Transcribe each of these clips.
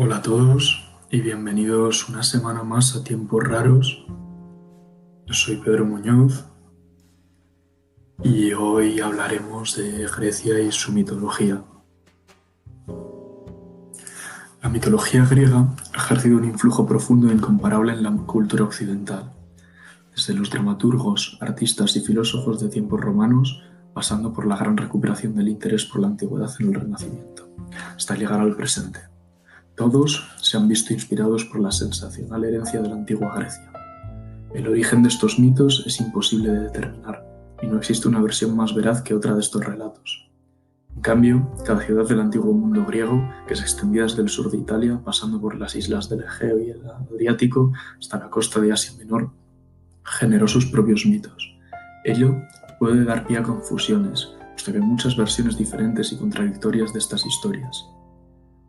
Hola a todos y bienvenidos una semana más a Tiempos Raros. Yo soy Pedro Muñoz y hoy hablaremos de Grecia y su mitología. La mitología griega ha ejercido un influjo profundo e incomparable en la cultura occidental, desde los dramaturgos, artistas y filósofos de tiempos romanos, pasando por la gran recuperación del interés por la antigüedad en el Renacimiento, hasta llegar al presente. Todos se han visto inspirados por la sensacional herencia de la antigua Grecia. El origen de estos mitos es imposible de determinar, y no existe una versión más veraz que otra de estos relatos. En cambio, cada ciudad del antiguo mundo griego, que se extendía desde el sur de Italia, pasando por las islas del Egeo y el Adriático hasta la costa de Asia Menor, generó sus propios mitos. Ello puede dar pie a confusiones, puesto que hay muchas versiones diferentes y contradictorias de estas historias.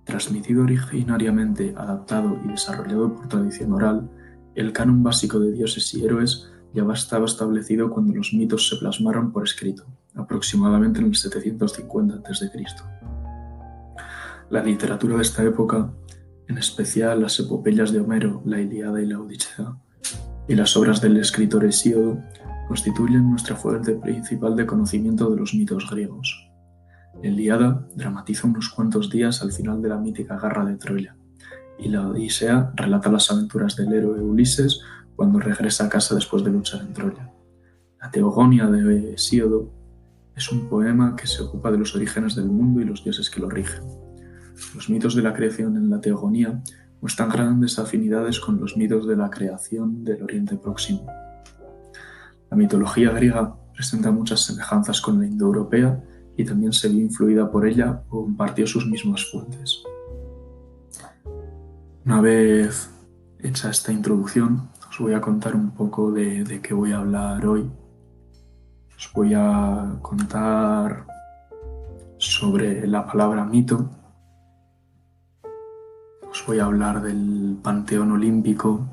Transmitido originariamente, adaptado y desarrollado por tradición oral, el canon básico de dioses y héroes ya estaba establecido cuando los mitos se plasmaron por escrito, aproximadamente en el 750 a.C. La literatura de esta época, en especial las epopeyas de Homero, la Ilíada y la Odisea, y las obras del escritor Hesíodo, constituyen nuestra fuente principal de conocimiento de los mitos griegos. La Ilíada dramatiza unos cuantos días al final de la mítica guerra de Troya, y la Odisea relata las aventuras del héroe Ulises cuando regresa a casa después de luchar en Troya. La Teogonia de Hesíodo es un poema que se ocupa de los orígenes del mundo y los dioses que lo rigen. Los mitos de la creación en la Teogonía muestran grandes afinidades con los mitos de la creación del Oriente Próximo. La mitología griega presenta muchas semejanzas con la indoeuropea y también se vio influida por ella o compartió sus mismas fuentes. Una vez hecha esta introducción, os voy a contar un poco de qué voy a hablar hoy. Os voy a contar sobre la palabra mito. Os voy a hablar del panteón olímpico.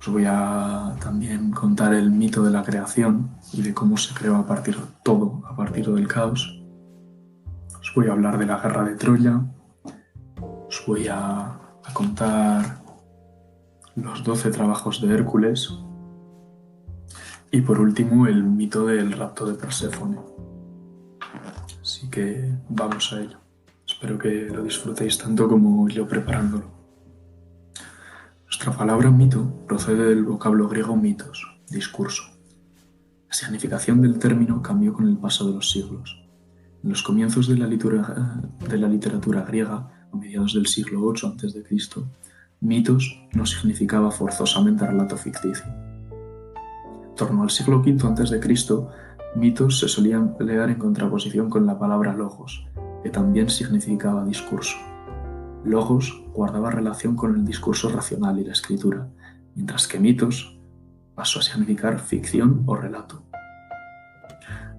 Os voy a también contar el mito de la creación y de cómo se creó a partir del caos. Os voy a hablar de la guerra de Troya. Os voy a contar los 12 trabajos de Hércules y por último el mito del rapto de Perséfone. Así que vamos a ello. Espero que lo disfrutéis tanto como yo preparándolo. Nuestra palabra mito procede del vocablo griego mitos, discurso. La significación del término cambió con el paso de los siglos. En los comienzos de la literatura griega, a mediados del siglo VIII a.C., mitos no significaba forzosamente relato ficticio. En torno al siglo V a.C., mitos se solían emplear en contraposición con la palabra logos, que también significaba discurso. Logos guardaba relación con el discurso racional y la escritura, mientras que mitos pasó a significar ficción o relato.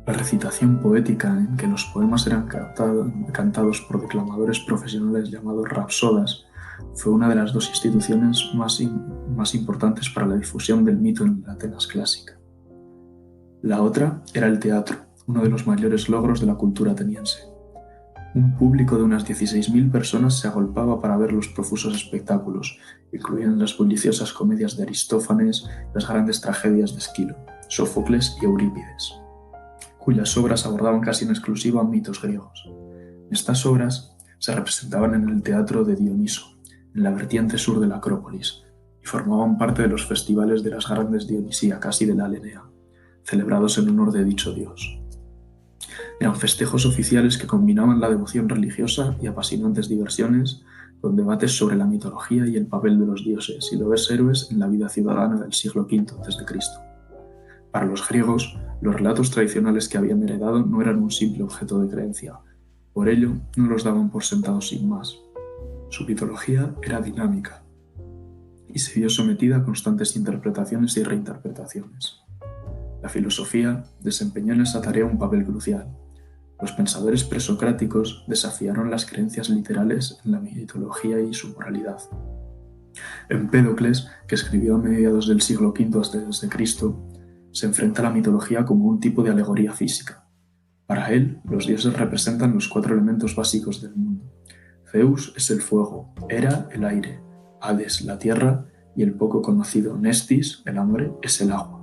La recitación poética, en que los poemas eran cantados por declamadores profesionales llamados rapsodas, fue una de las dos instituciones más importantes para la difusión del mito en la Atenas clásica. La otra era el teatro, uno de los mayores logros de la cultura ateniense. Un público de unas 16.000 personas se agolpaba para ver los profusos espectáculos, incluidas las bulliciosas comedias de Aristófanes, las grandes tragedias de Esquilo, Sófocles y Eurípides, cuyas obras abordaban casi en exclusiva mitos griegos. Estas obras se representaban en el teatro de Dioniso, en la vertiente sur de la Acrópolis, y formaban parte de los festivales de las grandes dionisíacas y de la Alenea, celebrados en honor de dicho dios. Eran festejos oficiales que combinaban la devoción religiosa y apasionantes diversiones con debates sobre la mitología y el papel de los dioses y los héroes en la vida ciudadana del siglo V a.C. Para los griegos, los relatos tradicionales que habían heredado no eran un simple objeto de creencia. Por ello, no los daban por sentados sin más. Su mitología era dinámica y se vio sometida a constantes interpretaciones y reinterpretaciones. La filosofía desempeñó en esa tarea un papel crucial. Los pensadores presocráticos desafiaron las creencias literales en la mitología y su moralidad. Empédocles, que escribió a mediados del siglo V a.C., se enfrenta a la mitología como un tipo de alegoría física. Para él, los dioses representan los 4 elementos básicos del mundo: Zeus es el fuego, Hera el aire, Hades la tierra y el poco conocido Nestis, el hambre, es el agua.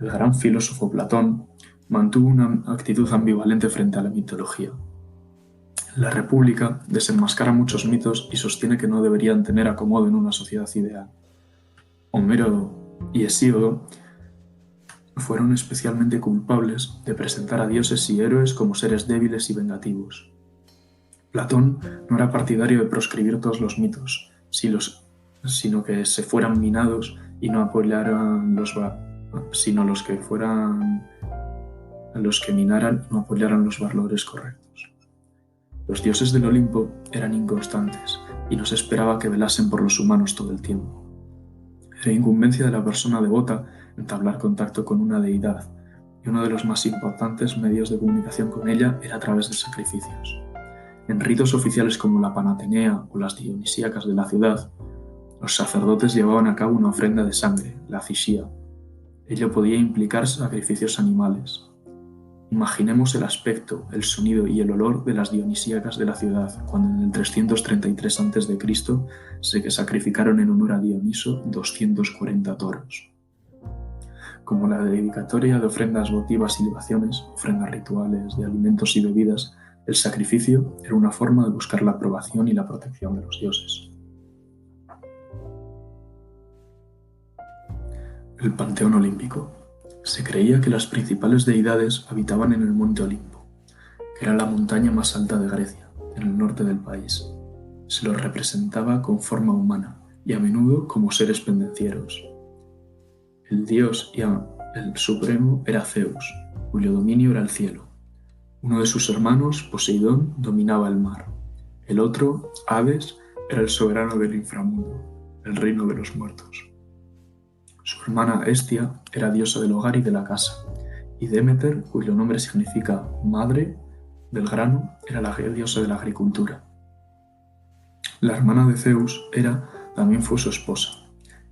El gran filósofo Platón mantuvo una actitud ambivalente frente a la mitología. La República desenmascara muchos mitos y sostiene que no deberían tener acomodo en una sociedad ideal. Homero y Hesíodo fueron especialmente culpables de presentar a dioses y héroes como seres débiles y vengativos. Platón no era partidario de proscribir todos los mitos, sino que se fueran minados y no apoyaran sino los que minaran y no apoyaran los valores correctos. Los dioses del Olimpo eran inconstantes y no se esperaba que velasen por los humanos todo el tiempo. Era incumbencia de la persona devota entablar contacto con una deidad, y uno de los más importantes medios de comunicación con ella era a través de sacrificios. En ritos oficiales como la Panatenea o las dionisíacas de la ciudad, los sacerdotes llevaban a cabo una ofrenda de sangre, la cisía. Ello podía implicar sacrificios animales. Imaginemos el aspecto, el sonido y el olor de las dionisíacas de la ciudad, cuando en el 333 a.C. se sacrificaron en honor a Dioniso 240 toros. Como la dedicatoria de ofrendas votivas y libaciones, ofrendas rituales de alimentos y bebidas, el sacrificio era una forma de buscar la aprobación y la protección de los dioses. El panteón olímpico. Se creía que las principales deidades habitaban en el monte Olimpo, que era la montaña más alta de Grecia, en el norte del país. Se los representaba con forma humana y a menudo como seres pendencieros. El dios y el supremo era Zeus, cuyo dominio era el cielo. Uno de sus hermanos, Poseidón, dominaba el mar. El otro, Hades, era el soberano del inframundo, el reino de los muertos. Su hermana Hestia era diosa del hogar y de la casa, y Demeter, cuyo nombre significa madre del grano, era la diosa de la agricultura. La hermana de Zeus, Hera, también fue su esposa.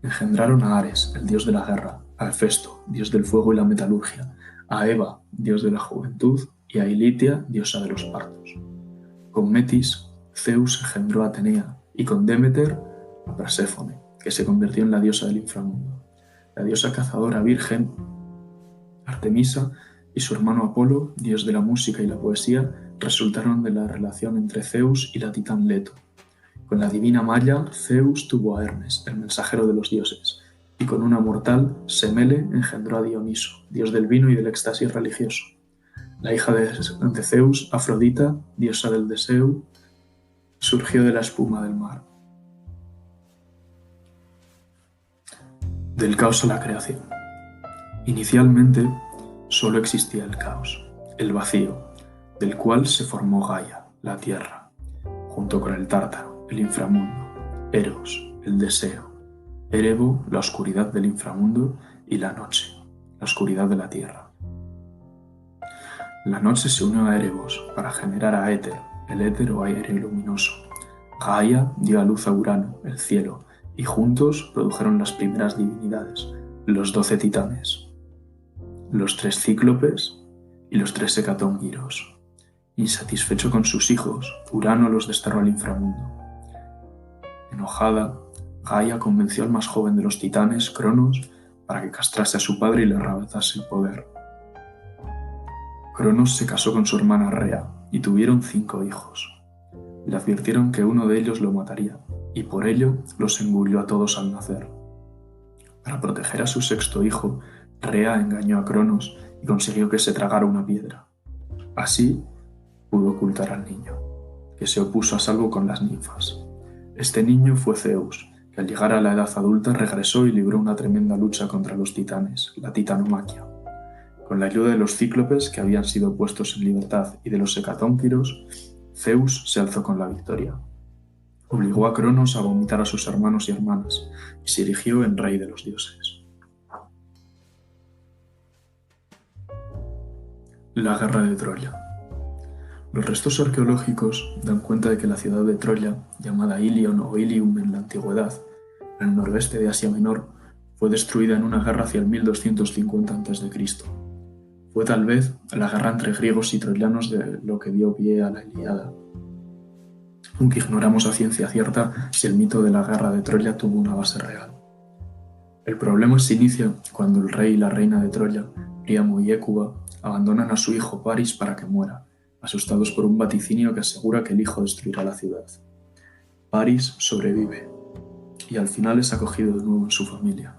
Engendraron a Ares, el dios de la guerra, a Hefesto, dios del fuego y la metalurgia, a Eva, dios de la juventud, y a Ilitia, diosa de los partos. Con Metis, Zeus engendró a Atenea, y con Demeter, a Perséfone, que se convirtió en la diosa del inframundo. La diosa cazadora virgen, Artemisa, y su hermano Apolo, dios de la música y la poesía, resultaron de la relación entre Zeus y la titán Leto. Con la divina Maya, Zeus tuvo a Hermes, el mensajero de los dioses, y con una mortal, Semele, engendró a Dioniso, dios del vino y del éxtasis religioso. La hija de Zeus, Afrodita, diosa del deseo, surgió de la espuma del mar. Del caos a la creación. Inicialmente, solo existía el caos, el vacío, del cual se formó Gaia, la tierra, junto con el Tártaro, el inframundo, Eros, el deseo, Erebo, la oscuridad del inframundo, y la noche, la oscuridad de la tierra. La noche se unió a Erebos para generar a Éter, el éter o aire luminoso. Gaia dio a luz a Urano, el cielo, y juntos produjeron las primeras divinidades, los 12 titanes, los 3 cíclopes y los 3 hecatóngiros. Insatisfecho con sus hijos, Urano los desterró al inframundo. Enojada, Gaia convenció al más joven de los titanes, Cronos, para que castrase a su padre y le arrebatase el poder. Cronos se casó con su hermana Rea y tuvieron 5 hijos. Le advirtieron que uno de ellos lo mataría, y por ello los engulló a todos al nacer. Para proteger a su 6º hijo, Rea engañó a Cronos y consiguió que se tragara una piedra. Así pudo ocultar al niño, que se opuso a salvo con las ninfas. Este niño fue Zeus, que al llegar a la edad adulta regresó y libró una tremenda lucha contra los titanes, la titanomaquia. Con la ayuda de los cíclopes, que habían sido puestos en libertad, y de los hecatónquiros, Zeus se alzó con la victoria. Obligó a Cronos a vomitar a sus hermanos y hermanas, y se erigió en rey de los dioses. La guerra de Troya. Los restos arqueológicos dan cuenta de que la ciudad de Troya, llamada Ilion o Ilium en la antigüedad, en el noroeste de Asia Menor, fue destruida en una guerra hacia el 1250 a.C. Fue tal vez la guerra entre griegos y troyanos de lo que dio pie a la Ilíada. aunque ignoramos a ciencia cierta si el mito de la guerra de Troya tuvo una base real. El problema se inicia cuando el rey y la reina de Troya, Príamo y Hécuba, abandonan a su hijo París para que muera, asustados por un vaticinio que asegura que el hijo destruirá la ciudad. París sobrevive, y al final es acogido de nuevo en su familia.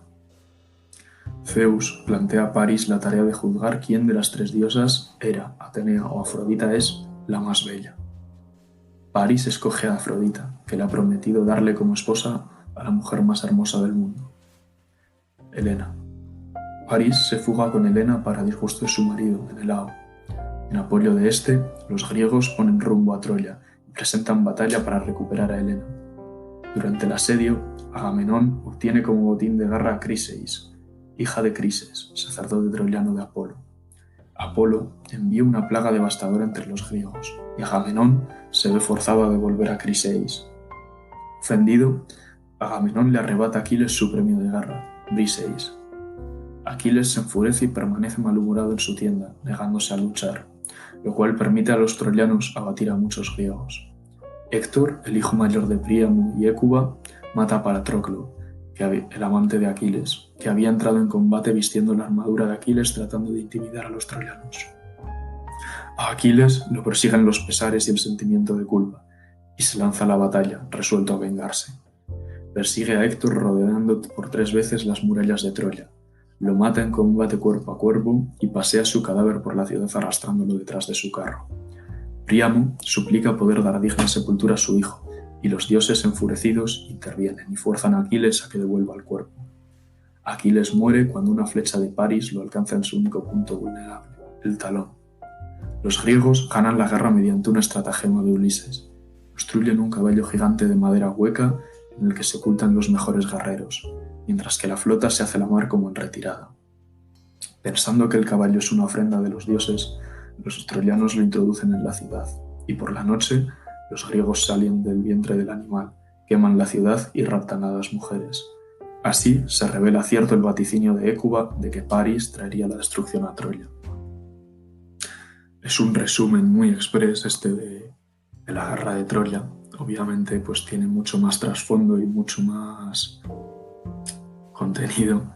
Zeus plantea a París la tarea de juzgar quién de las tres diosas, Hera, Atenea o Afrodita, es la más bella. París escoge a Afrodita, que le ha prometido darle como esposa a la mujer más hermosa del mundo, Helena. París se fuga con Helena para disgusto de su marido, Menelao. En apoyo de este, los griegos ponen rumbo a Troya y presentan batalla para recuperar a Helena. Durante el asedio, Agamenón obtiene como botín de guerra a Criseis, hija de Crises, sacerdote troyano de Apolo. Apolo envía una plaga devastadora entre los griegos y Agamenón se ve forzado a devolver a Criseis. Ofendido, Agamenón le arrebata a Aquiles su premio de guerra, Briseis. Aquiles se enfurece y permanece malhumorado en su tienda, negándose a luchar, lo cual permite a los troyanos abatir a muchos griegos. Héctor, el hijo mayor de Príamo y Hécuba, mata a Patroclo, el amante de Aquiles, que había entrado en combate vistiendo la armadura de Aquiles tratando de intimidar a los troyanos. A Aquiles lo persiguen los pesares y el sentimiento de culpa, y se lanza a la batalla, resuelto a vengarse. Persigue a Héctor rodeando por 3 veces las murallas de Troya, lo mata en combate cuerpo a cuerpo y pasea su cadáver por la ciudad arrastrándolo detrás de su carro. Príamo suplica poder dar digna sepultura a su hijo, y los dioses enfurecidos intervienen y fuerzan a Aquiles a que devuelva el cuerpo. Aquiles muere cuando una flecha de París lo alcanza en su único punto vulnerable, el talón. Los griegos ganan la guerra mediante un estratagema de Ulises. Construyen un caballo gigante de madera hueca en el que se ocultan los mejores guerreros, mientras que la flota se hace la mar como en retirada. Pensando que el caballo es una ofrenda de los dioses, los troyanos lo introducen en la ciudad, y por la noche los griegos salen del vientre del animal, queman la ciudad y raptan a las mujeres. Así se revela cierto el vaticinio de Hécuba de que París traería la destrucción a Troya. Es un resumen muy express de la guerra de Troya. Obviamente pues tiene mucho más trasfondo y mucho más contenido,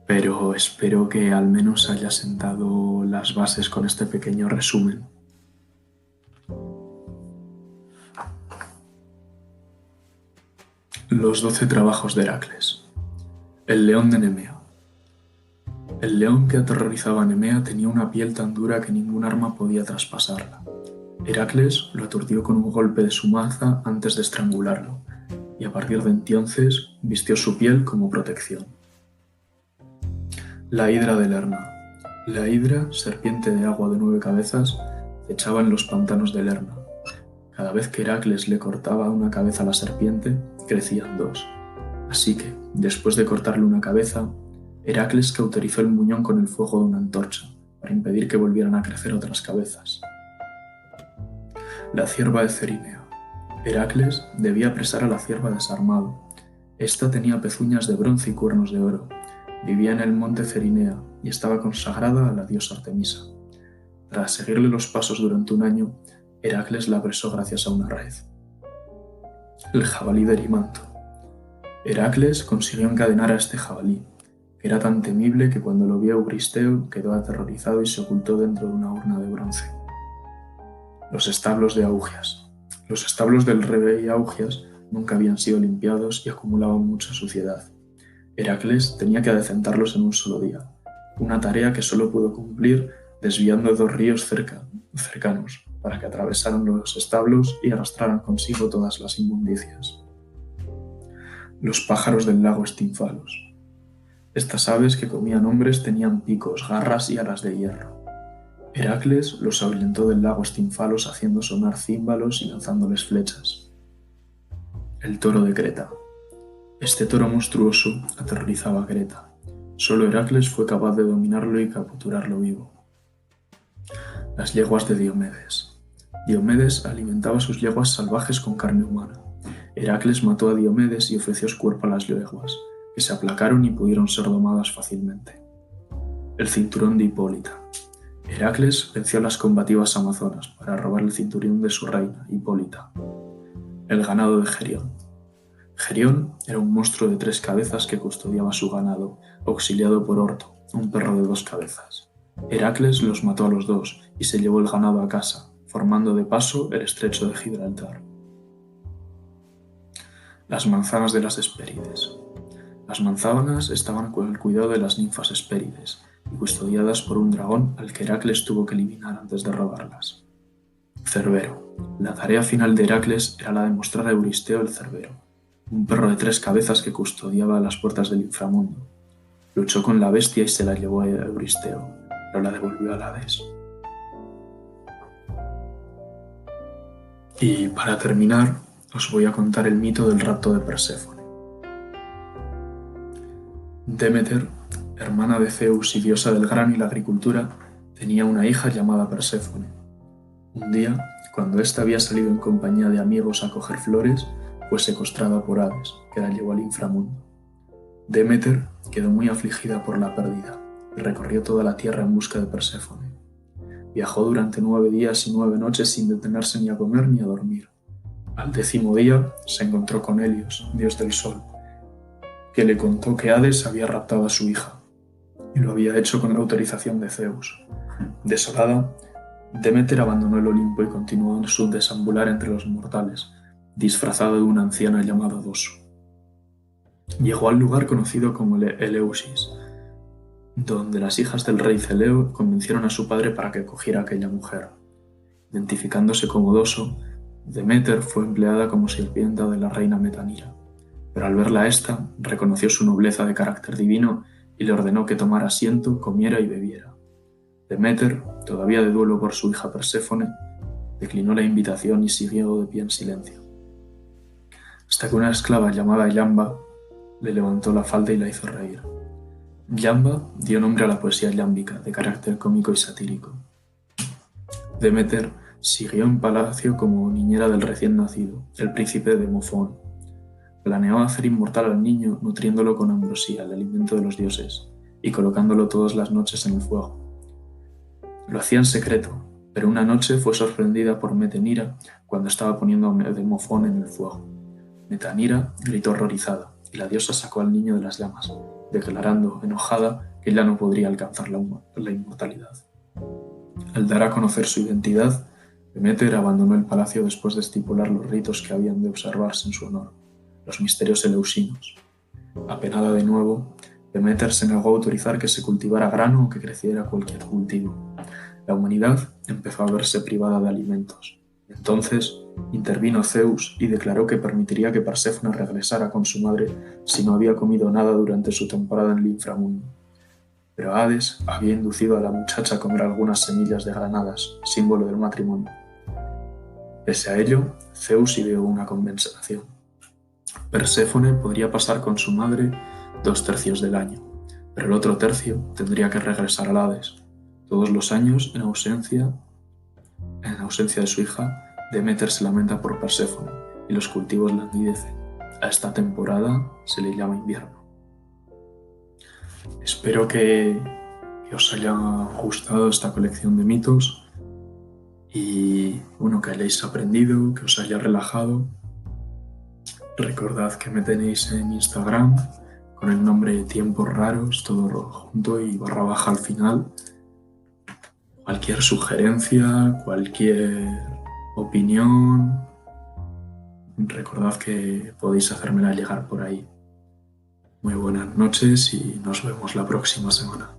pero espero que al menos haya sentado las bases con este pequeño resumen. Los 12 trabajos de Heracles. El león de Nemea. El león que aterrorizaba a Nemea tenía una piel tan dura que ningún arma podía traspasarla. Heracles lo aturdió con un golpe de su maza antes de estrangularlo, y a partir de entonces vistió su piel como protección. La hidra de Lerna. La hidra, serpiente de agua de 9 cabezas, echaba en los pantanos de Lerna. Cada vez que Heracles le cortaba una cabeza a la serpiente, crecían 2. Así que, después de cortarle una cabeza, Heracles cauterizó el muñón con el fuego de una antorcha, para impedir que volvieran a crecer otras cabezas. La cierva de Cerinea. Heracles debía apresar a la cierva desarmado. Esta tenía pezuñas de bronce y cuernos de oro. Vivía en el monte Cerinea y estaba consagrada a la diosa Artemisa. Tras seguirle los pasos durante un año, Heracles la apresó gracias a una red. El jabalí de Erimanto. Heracles consiguió encadenar a este jabalí, que era tan temible que cuando lo vio Euristeo quedó aterrorizado y se ocultó dentro de una urna de bronce. Los establos de Augias. Los establos del rey Augias nunca habían sido limpiados y acumulaban mucha suciedad. Heracles tenía que adecentarlos en un solo día, una tarea que solo pudo cumplir desviando 2 ríos cercanos para que atravesaran los establos y arrastraran consigo todas las inmundicias. Los pájaros del lago Estinfalos. Estas aves que comían hombres tenían picos, garras y alas de hierro. Heracles los ahuyentó del lago Estinfalos haciendo sonar címbalos y lanzándoles flechas. El toro de Creta. Este toro monstruoso aterrorizaba a Creta. Solo Heracles fue capaz de dominarlo y capturarlo vivo. Las yeguas de Diomedes. Diomedes alimentaba sus yeguas salvajes con carne humana. Heracles mató a Diomedes y ofreció su cuerpo a las yeguas, que se aplacaron y pudieron ser domadas fácilmente. El cinturón de Hipólita. Heracles venció a las combativas amazonas para robar el cinturón de su reina, Hipólita. el ganado de Gerión. Gerión era un monstruo de 3 cabezas que custodiaba su ganado, auxiliado por Orto, un perro de 2 cabezas. Heracles los mató a los dos y se llevó el ganado a casa, formando de paso el estrecho de Gibraltar. Las manzanas de las Hespérides. Las manzanas estaban con el cuidado de las ninfas Hespérides y custodiadas por un dragón al que Heracles tuvo que eliminar antes de robarlas. Cerbero. La tarea final de Heracles era la de mostrar a Euristeo el Cerbero, un perro de 3 cabezas que custodiaba las puertas del inframundo. Luchó con la bestia y se la llevó a Euristeo, pero la devolvió a Hades. Y para terminar, os voy a contar el mito del rapto de Perséfone. Demeter, hermana de Zeus y diosa del grano y la agricultura, tenía una hija llamada Perséfone. Un día, cuando ésta había salido en compañía de amigos a coger flores, fue secuestrada por Hades, que la llevó al inframundo. Demeter quedó muy afligida por la pérdida y recorrió toda la tierra en busca de Perséfone. Viajó durante 9 días y 9 noches sin detenerse ni a comer ni a dormir. Al 10º día se encontró con Helios, dios del sol, que le contó que Hades había raptado a su hija y lo había hecho con la autorización de Zeus. Desolada, Demeter abandonó el Olimpo y continuó en su deambular entre los mortales, disfrazado de una anciana llamada Doso. Llegó al lugar conocido como Eleusis, donde las hijas del rey Celeo convencieron a su padre para que cogiera a aquella mujer. Identificándose como Doso, Demeter fue empleada como sirvienta de la reina Metanira, pero al verla a esta, reconoció su nobleza de carácter divino y le ordenó que tomara asiento, comiera y bebiera. Demeter, todavía de duelo por su hija Perséfone, declinó la invitación y siguió de pie en silencio, hasta que una esclava llamada Yamba le levantó la falda y la hizo reír. Yamba dio nombre a la poesía yámbica, de carácter cómico y satírico. Demeter siguió en palacio como niñera del recién nacido, el príncipe Demofón. Planeó hacer inmortal al niño nutriéndolo con ambrosía, el alimento de los dioses, y colocándolo todas las noches en el fuego. Lo hacía en secreto, pero una noche fue sorprendida por Metanira cuando estaba poniendo a Demofón en el fuego. Metanira gritó horrorizada, y la diosa sacó al niño de las llamas, declarando, enojada, que ya no podría alcanzar la inmortalidad. Al dar a conocer su identidad, Demeter abandonó el palacio después de estipular los ritos que habían de observarse en su honor, los misterios eleusinos. Apenada de nuevo, Demeter se negó a autorizar que se cultivara grano o que creciera cualquier cultivo. La humanidad empezó a verse privada de alimentos. Entonces intervino Zeus y declaró que permitiría que Perséfone regresara con su madre si no había comido nada durante su temporada en el inframundo. Pero Hades había inducido a la muchacha a comer algunas semillas de granadas, símbolo del matrimonio. Pese a ello, Zeus ideó una compensación. Perséfone podría pasar con su madre 2/3 del año, pero el otro tercio tendría que regresar al Hades. Todos los años, en ausencia de su hija, Demeter se lamenta por Perséfone y los cultivos languidecen. A esta temporada se le llama invierno. Espero que os haya gustado esta colección de mitos y que hayáis aprendido, que os haya relajado. Recordad que me tenéis en Instagram con el nombre Tiempos Raros, todo junto y __ al final. Cualquier sugerencia, cualquier opinión, recordad que podéis hacérmela llegar por ahí. Muy buenas noches y nos vemos la próxima semana.